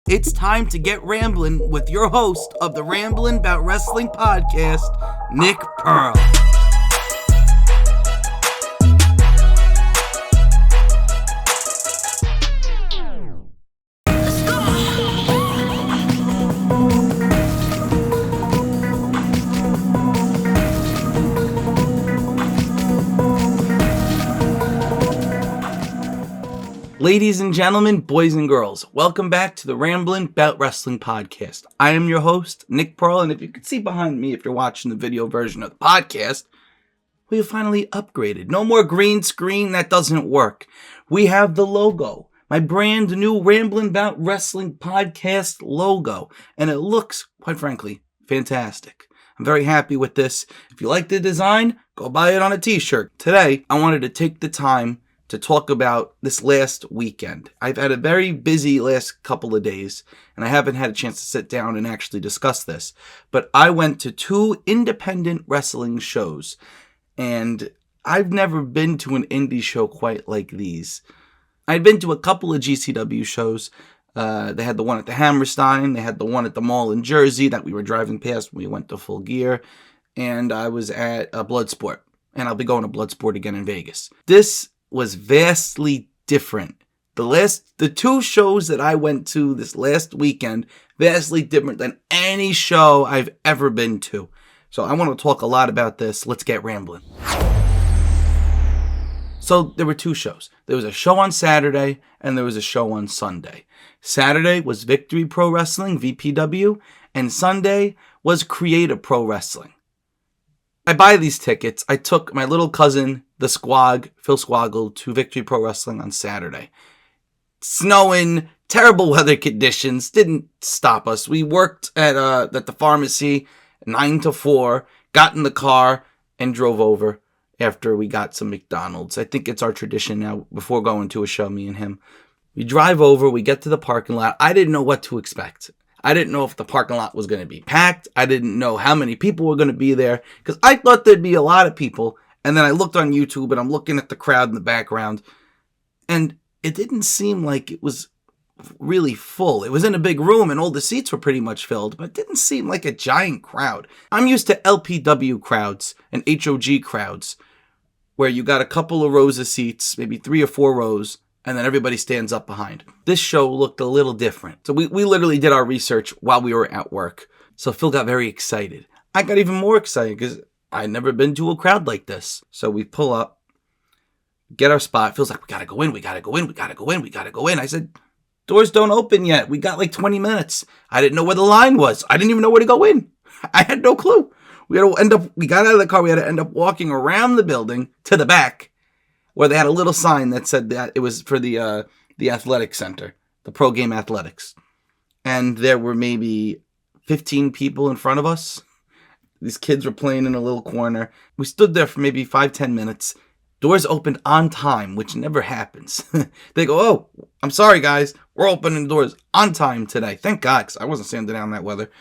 It's time to get rambling with your host of the Ramblin' Bout Wrestling podcast, Nick Pearl. Ladies and gentlemen, boys and girls, welcome back to the Ramblin' Bout Wrestling podcast. I am your host, Nick Pearl, and if you can see behind me if you're watching the video version of the podcast, we have finally upgraded. No more green screen, that doesn't work. We have the logo, my brand new Ramblin' Bout Wrestling podcast logo, and it looks, quite frankly, fantastic. I'm very happy with this. If you like the design, go buy it on a t-shirt. Today, I wanted to take the time to talk about this last weekend. I've had a very busy last couple of days, and I haven't had a chance to sit down and actually discuss this. But I went to 2 independent wrestling shows, and I've never been to an indie show quite like these. I'd been to a couple of GCW shows. They had the one at the Hammerstein, they had the one at the mall in Jersey that we were driving past when we went to Full Gear, and I was at Bloodsport, and I'll be going to Bloodsport again in Vegas. This was vastly different. The 2 shows that I went to this last weekend, vastly different than any show I've ever been to. So I want to talk a lot about this. Let's get rambling. So there were 2 shows. There was a show on Saturday and there was a show on Sunday. Saturday was Victory Pro Wrestling, VPW, and Sunday was Creative Pro Wrestling. I buy these tickets. I took my little cousin, the Squag, Phil Squaggle, to Victory Pro Wrestling on Saturday. Snowing, terrible weather conditions, didn't stop us. We worked at the pharmacy 9 to 4, got in the car, and drove over after we got some McDonald's. I think it's our tradition now, before going to a show, me and him. We drive over, we get to the parking lot. I didn't know what to expect. I didn't know if the parking lot was going to be packed. I didn't know how many people were going to be there, because I thought there'd be a lot of people. And then I looked on YouTube and I'm looking at the crowd in the background, and it didn't seem like it was really full. It was in a big room and all the seats were pretty much filled, but it didn't seem like a giant crowd. I'm used to LPW crowds and HOG crowds where you got a couple of rows of seats, maybe 3 or 4 rows, and then everybody stands up behind. This show looked a little different. So we literally did our research while we were at work. So Phil got very excited. I got even more excited because I'd never been to a crowd like this. So we pull up, get our spot. Phil's like, we gotta go in. I said, doors don't open yet. We got like 20 minutes. I didn't know where the line was. I didn't even know where to go in. I had no clue. We got out of the car. We had to end up walking around the building to the back, where they had a little sign that said that it was for the athletic center, the pro game athletics. And there were maybe 15 people in front of us. These kids were playing in a little corner. We stood there for maybe 5-10 minutes. Doors opened on time, which never happens. They go, oh, I'm sorry, guys. We're opening the doors on time today. Thank God, because I wasn't standing down in that weather.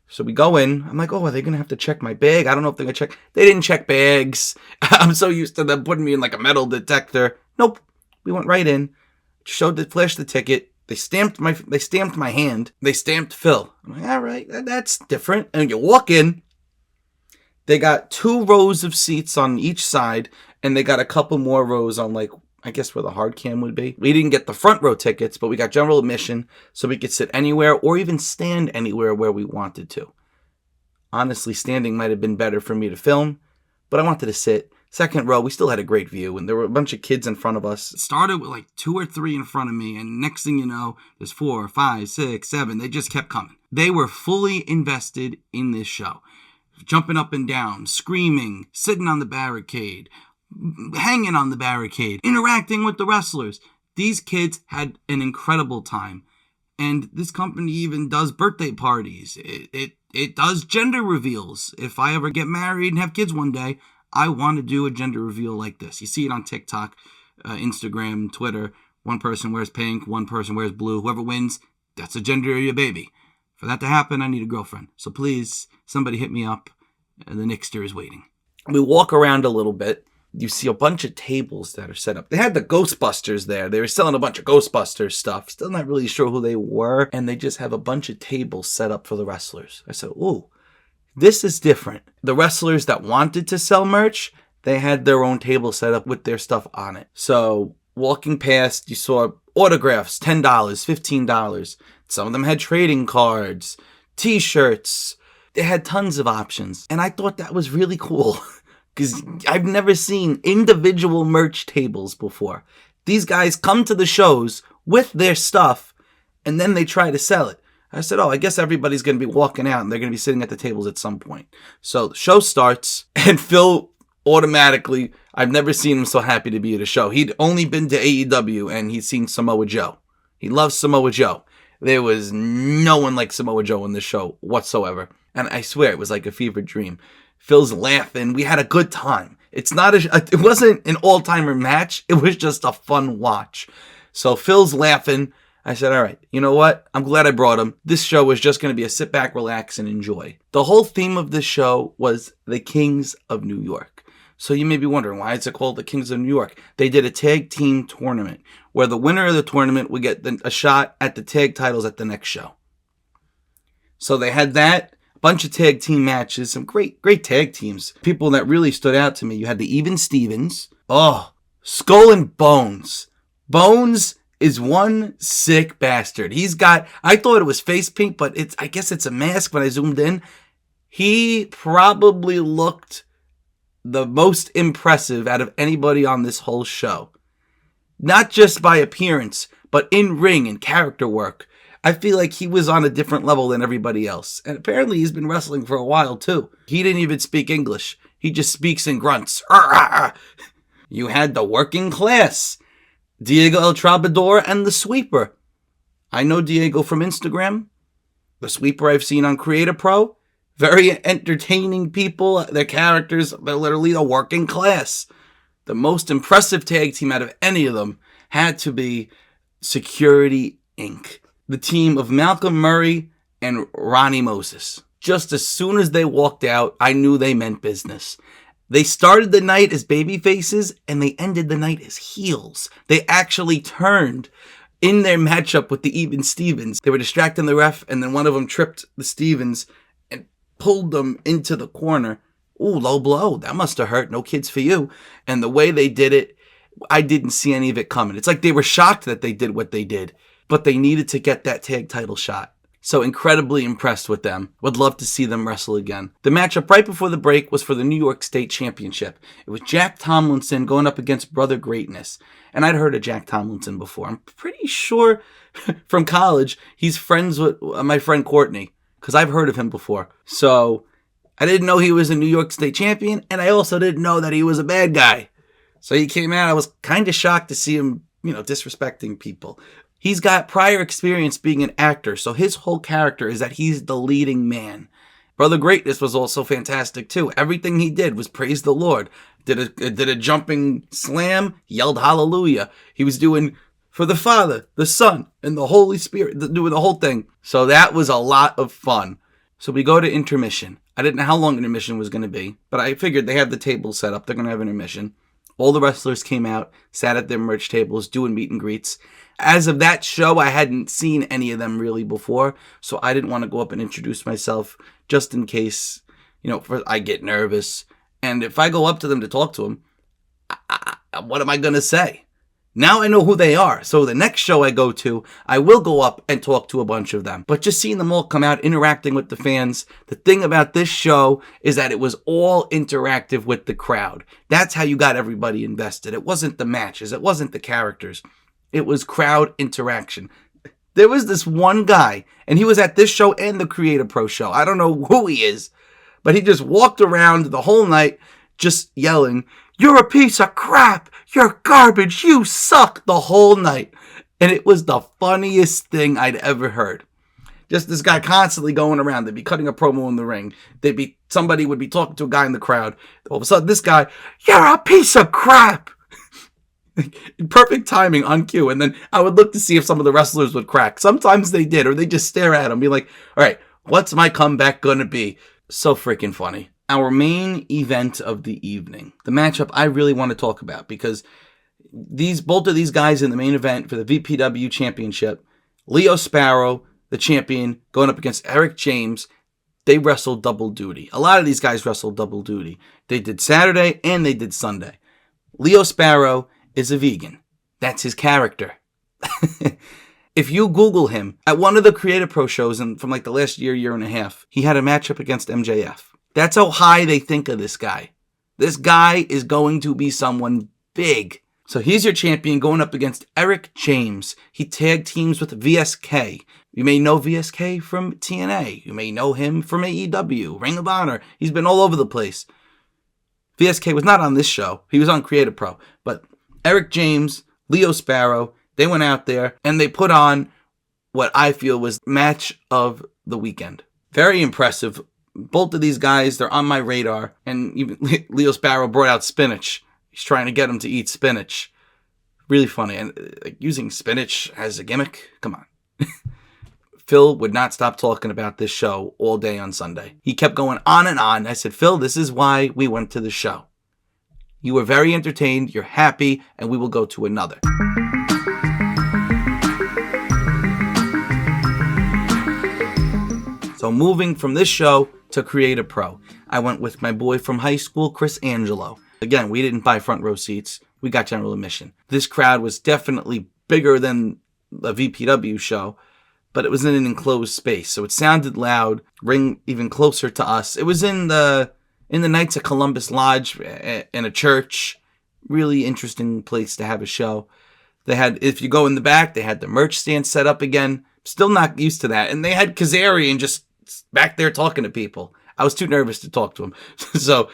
So we go in. I'm like, oh, are they going to have to check my bag? I don't know if they're going to check. They didn't check bags. I'm so used to them putting me in like a metal detector. Nope. We went right in. Flashed the ticket. They stamped my hand. They stamped Phil. I'm like, all right, that's different. And you walk in. They got 2 rows of seats on each side, and they got a couple more rows on, like, I guess where the hard cam would be. We didn't get the front row tickets, but we got general admission, so we could sit anywhere or even stand anywhere where we wanted to. Honestly, standing might have been better for me to film, but I wanted to sit. Second row, we still had a great view, and there were a bunch of kids in front of us. It started with like 2 or 3 in front of me, and next thing you know, there's 4, 5, 6, 7. They just kept coming. They were fully invested in this show. Jumping up and down, screaming, sitting on the barricade, hanging on the barricade, interacting with the wrestlers. These kids had an incredible time. And this company even does birthday parties. It does gender reveals. If I ever get married and have kids one day, I want to do a gender reveal like this. You see it on TikTok, Instagram, Twitter. One person wears pink, one person wears blue. Whoever wins, that's the gender of your baby. For that to happen, I need a girlfriend. So please, somebody hit me up. The Nickster is waiting. We walk around a little bit. you see a bunch of tables that are set up. They had the Ghostbusters there. They were selling a bunch of Ghostbusters stuff. Still not really sure who they were. And they just have a bunch of tables set up for the wrestlers. I said, ooh, this is different. The wrestlers that wanted to sell merch, they had their own table set up with their stuff on it. So walking past, you saw autographs, $10, $15. Some of them had trading cards, t-shirts. They had tons of options. And I thought that was really cool. Because I've never seen individual merch tables before. These guys come to the shows with their stuff, and then they try to sell it. I said, I guess everybody's going to be walking out, and they're going to be sitting at the tables at some point. So the show starts, and Phil automatically, I've never seen him so happy to be at a show. He'd only been to AEW, and he'd seen Samoa Joe. He loves Samoa Joe. There was no one like Samoa Joe in the show whatsoever. And I swear, it was like a fever dream. Phil's laughing. We had a good time. It wasn't an all-timer match. It was just a fun watch. So Phil's laughing. I said, all right, you know what? I'm glad I brought him. This show was just going to be a sit back, relax, and enjoy. The whole theme of this show was the Kings of New York. So you may be wondering, why is it called the Kings of New York? They did a tag team tournament where the winner of the tournament would get a shot at the tag titles at the next show. So they had that. Bunch of tag team matches, some great tag teams. People that really stood out to me. You had the Even Stevens. Oh, Skull and Bones. Bones is one sick bastard. I thought it was face paint, but I guess it's a mask when I zoomed in. He probably looked the most impressive out of anybody on this whole show. Not just by appearance, but in ring and character work. I feel like he was on a different level than everybody else. And apparently he's been wrestling for a while too. He didn't even speak English. He just speaks in grunts. You had the Working Class, Diego El Trabador, and the Sweeper. I know Diego from Instagram. The Sweeper I've seen on Creator Pro. Very entertaining people. Their characters, they're literally the Working Class. The most impressive tag team out of any of them had to be Security Inc., the team of Malcolm Murray and Ronnie Moses. Just as soon as they walked out, I knew they meant business. They started the night as baby faces, and they ended the night as heels. They actually turned in their matchup with the Even Stevens. They were distracting the ref, and then one of them tripped the Stevens and pulled them into the corner. Ooh, low blow. That must have hurt. No kids for you. And the way they did it, I didn't see any of it coming. It's like they were shocked that they did what they did, but they needed to get that tag title shot. So incredibly impressed with them. Would love to see them wrestle again. The matchup right before the break was for the New York State Championship. It was Jack Tomlinson going up against Brother Greatness. And I'd heard of Jack Tomlinson before. I'm pretty sure from college he's friends with my friend Courtney, because I've heard of him before. So I didn't know he was a New York State champion, and I also didn't know that he was a bad guy. So he came out. I was kind of shocked to see him, disrespecting people. He's got prior experience being an actor, so his whole character is that he's the leading man. Brother Greatness was also fantastic too. Everything he did was praise the Lord. Did a jumping slam, yelled hallelujah. He was doing for the Father, the Son, and the Holy Spirit, doing the whole thing. So that was a lot of fun. So we go to intermission. I didn't know how long intermission was going to be, but I figured they have the table set up. They're going to have intermission. All the wrestlers came out, sat at their merch tables, doing meet and greets. As of that show, I hadn't seen any of them really before, so I didn't want to go up and introduce myself just in case, I get nervous. And if I go up to them to talk to them, what am I going to say? Now I know who they are, so the next show I go to, I will go up and talk to a bunch of them. But just seeing them all come out, interacting with the fans, the thing about this show is that it was all interactive with the crowd. That's how you got everybody invested. It wasn't the matches. It wasn't the characters. It was crowd interaction. There was this one guy, and he was at this show and the Creator Pro show. I don't know who he is, but he just walked around the whole night just yelling, "You're a piece of crap. You're garbage. You suck," the whole night. And it was the funniest thing I'd ever heard. Just this guy constantly going around. They'd be cutting a promo in the ring. Somebody would be talking to a guy in the crowd. All of a sudden, this guy, "You're a piece of crap." Perfect timing on cue. And then I would look to see if some of the wrestlers would crack. Sometimes they did, or they just stare at him, be like, all right, what's my comeback going to be? So freaking funny. our main event of the evening, the matchup I really want to talk about, because both of these guys in the main event for the VPW championship, Leo Sparrow, the champion, going up against Eric James, they wrestled double duty. A lot of these guys wrestled double duty. They did Saturday and they did Sunday. Leo Sparrow is a vegan. That's his character. If you Google him, at one of the Creative Pro shows from like the last year and a half, he had a matchup against MJF. That's how high they think of this guy. This guy is going to be someone big. So he's your champion going up against Eric James. He tag teams with VSK. You may know VSK from TNA. You may know him from AEW, Ring of Honor. He's been all over the place. VSK was not on this show. He was on Creative Pro. But Eric James, Leo Sparrow, they went out there and they put on what I feel was match of the weekend. Very impressive. Both of these guys, they're on my radar. And even Leo Sparrow brought out spinach. He's trying to get him to eat spinach. Really funny. And using spinach as a gimmick? Come on. Phil would not stop talking about this show all day on Sunday. He kept going on and on. I said, Phil, this is why we went to the show. You were very entertained. You're happy. And we will go to another. So moving from this show to Creative Pro, I went with my boy from high school, Chris Angelo. Again, we didn't buy front row seats. We got general admission. This crowd was definitely bigger than a VPW show, but it was in an enclosed space, so it sounded loud, ring even closer to us. It was in the Knights of Columbus Lodge in a church. Really interesting place to have a show. They had, if you go in the back, they had the merch stand set up again. Still not used to that. And they had Kazarian just back there talking to people. I was too nervous to talk to him. So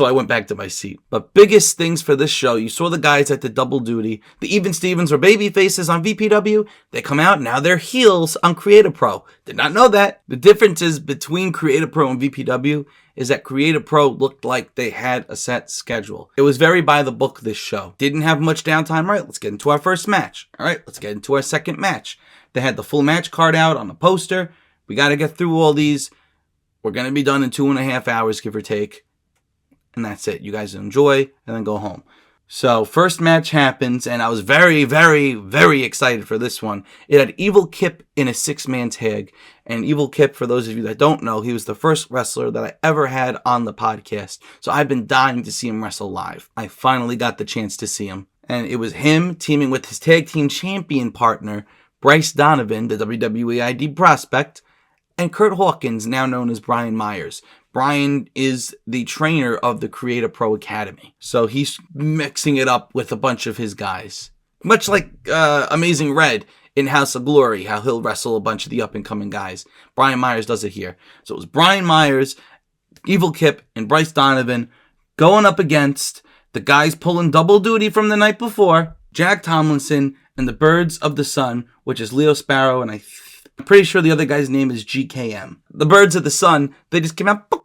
I went back to my seat. But biggest things for this show, you saw the guys at the double duty. The Even Stevens were baby faces on VPW. They come out, now they're heels on Creative Pro. Did not know that. The differences between Creative Pro and VPW is that Creative Pro looked like they had a set schedule. It was very by the book, this show. Didn't have much downtime. All right, let's get into our first match. All right, let's get into our second match. They had the full match card out on the poster. We got to get through all these. We're going to be done in 2.5 hours, give or take. And that's it. You guys enjoy and then go home. So first match happens, and I was very, very, very excited for this one. It had Evil Kip in a 6-man tag. And Evil Kip, for those of you that don't know, he was the first wrestler that I ever had on the podcast. So I've been dying to see him wrestle live. I finally got the chance to see him. And it was him teaming with his tag team champion partner, Bryce Donovan, the WWE ID prospect, and Kurt Hawkins, now known as Brian Myers. Brian is the trainer of the Creative Pro Academy. So he's mixing it up with a bunch of his guys. Much like Amazing Red in House of Glory, how he'll wrestle a bunch of the up-and-coming guys. Brian Myers does it here. So it was Brian Myers, Evil Kip, and Bryce Donovan going up against the guys pulling double duty from the night before, Jack Tomlinson and the Birds of the Sun, which is Leo Sparrow, and I'm pretty sure the other guy's name is GKM. The Birds of the Sun, they just came out, but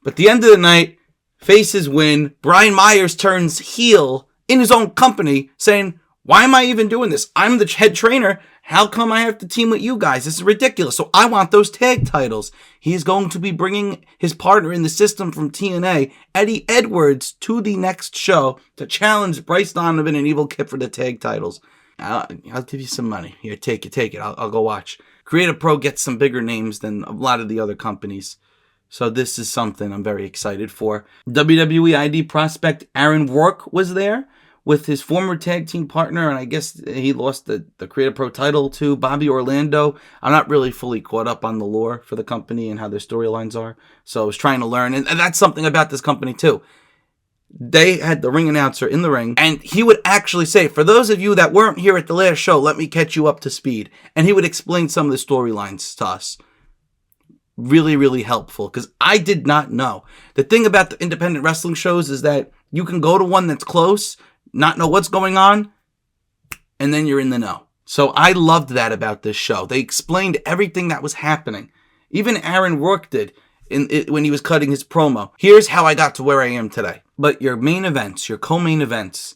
at the end of the night, faces win. Brian Myers turns heel in his own company, saying, why am I even doing this? I'm the head trainer. How come I have to team with you guys? This is ridiculous. So I want those tag titles. He's going to be bringing his partner in the system from TNA, Eddie Edwards, to the next show to challenge Bryce Donovan and Evil Kip for the tag titles. I'll give you some money. Here, take it. I'll go watch. Creative Pro gets some bigger names than a lot of the other companies. So this is something I'm very excited for. WWE ID prospect Aaron Rourke was there with his former tag team partner, and I guess he lost the Creative Pro title to Bobby Orlando. I'm not really fully caught up on the lore for the company and how their storylines are, so I was trying to learn, and that's something about this company too. They had the ring announcer in the ring, and he would actually say, for those of you that weren't here at the last show, let me catch you up to speed. And he would explain some of the storylines to us. Really, really helpful, because I did not know. The thing about the independent wrestling shows is that you can go to one that's close, not know what's going on, and then you're in the know. So I loved that about this show. They explained everything that was happening. Even Aaron Rourke did when he was cutting his promo. Here's how I got to where I am today. But your main events, your co-main events,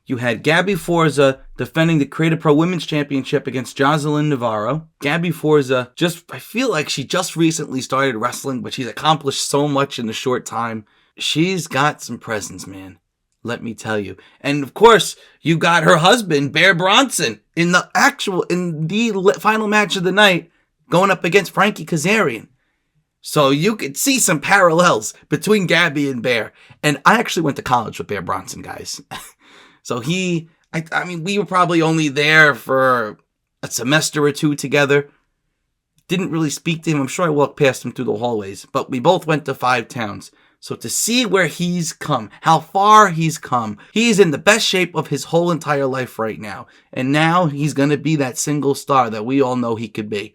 You had Gabby Forza defending the Creative Pro Women's Championship against Jocelyn Navarro. Gabby Forza, I feel like she just recently started wrestling, but she's accomplished so much in a short time. She's got some presence, man. Let me tell you. And of course, you got her husband, Bear Bronson, in the final match of the night, going up against Frankie Kazarian. So you could see some parallels between Gabby and Bear. And I actually went to college with Bear Bronson, guys. So we were probably only there for a semester or two together. Didn't really speak to him. I'm sure I walked past him through the hallways. But we both went to 5 towns. So to see where he's come, how far he's come, he's in the best shape of his whole entire life right now. And now he's going to be that single star that we all know he could be.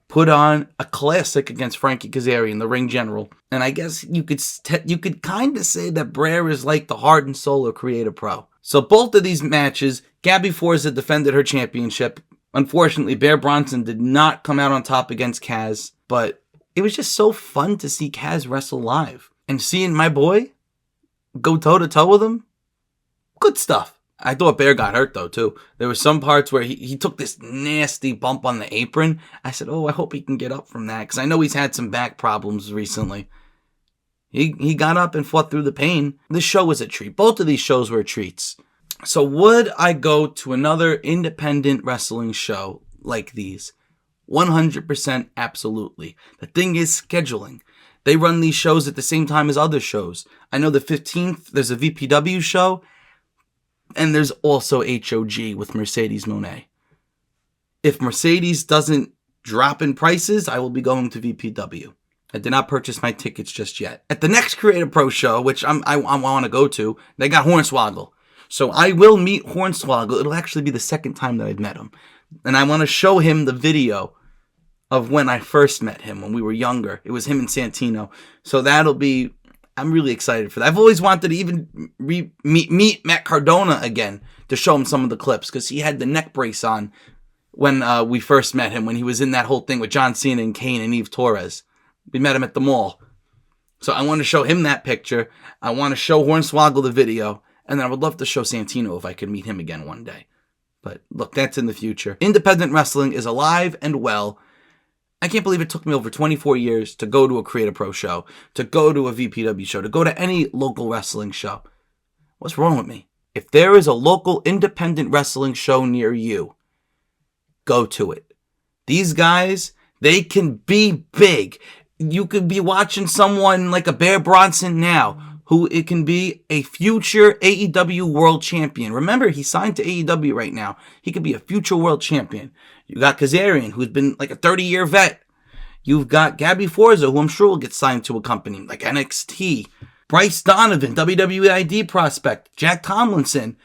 Put on a classic against Frankie Kazarian, the ring general. And I guess you could kind of say that Brer is like the heart and soul of Creative Pro. So both of these matches, Gabby Forza defended her championship. Unfortunately, Bear Bronson did not come out on top against Kaz. But it was just so fun to see Kaz wrestle live. And seeing my boy go toe-to-toe with him, good stuff. I thought Bear got hurt, though, too. There were some parts where he took this nasty bump on the apron. I said, I hope he can get up from that, because I know he's had some back problems recently. He got up and fought through the pain. This show was a treat. Both of these shows were treats. So would I go to another independent wrestling show like these? 100% absolutely. The thing is scheduling. They run these shows at the same time as other shows. I know the 15th, there's a VPW show, and there's also HOG with Mercedes Moné. If Mercedes doesn't drop in prices, I will be going to VPW. I did not purchase my tickets just yet. At the next Creative Pro show, which I want to go to, they got Hornswoggle. So I will meet Hornswoggle. It'll actually be the second time that I've met him. And I want to show him the video of when I first met him, when we were younger. It was him and Santino. So I'm really excited for that. I've always wanted to even meet Matt Cardona again to show him some of the clips, because he had the neck brace on when we first met him, when he was in that whole thing with John Cena and Kane and Eve Torres. We met him at the mall. So I want to show him that picture. I want to show Hornswoggle the video. And then I would love to show Santino if I could meet him again one day. But look, that's in the future. Independent wrestling is alive and well. I can't believe it took me over 24 years to go to a Creative Pro show, to go to a VPW show, to go to any local wrestling show. What's wrong with me? If there is a local independent wrestling show near you, go to it. These guys, they can be big. You could be watching someone like a Bear Bronson now, who it can be a future AEW world champion. Remember, he's signed to AEW right now. He could be a future world champion. You got Kazarian, who's been like a 30-year vet. You've got Gabby Forza, who I'm sure will get signed to a company like NXT. Bryce Donovan, WWE prospect. Jack Tomlinson,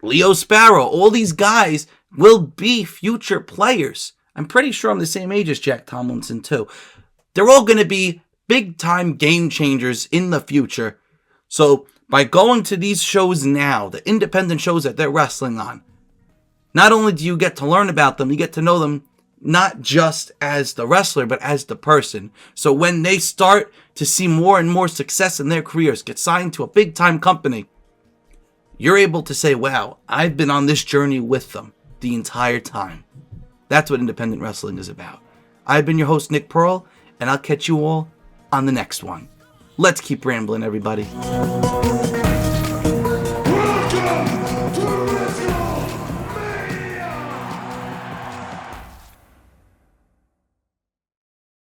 Leo Sparrow. All these guys will be future players. I'm pretty sure I'm the same age as Jack Tomlinson, too. They're all going to be big-time game changers in the future. So by going to these shows now, the independent shows that they're wrestling on, not only do you get to learn about them, you get to know them not just as the wrestler, but as the person. So when they start to see more and more success in their careers, get signed to a big-time company, you're able to say, wow, I've been on this journey with them the entire time. That's what independent wrestling is about. I've been your host, Nick Pearl, and I'll catch you all on the next one. Let's keep rambling, everybody. Welcome to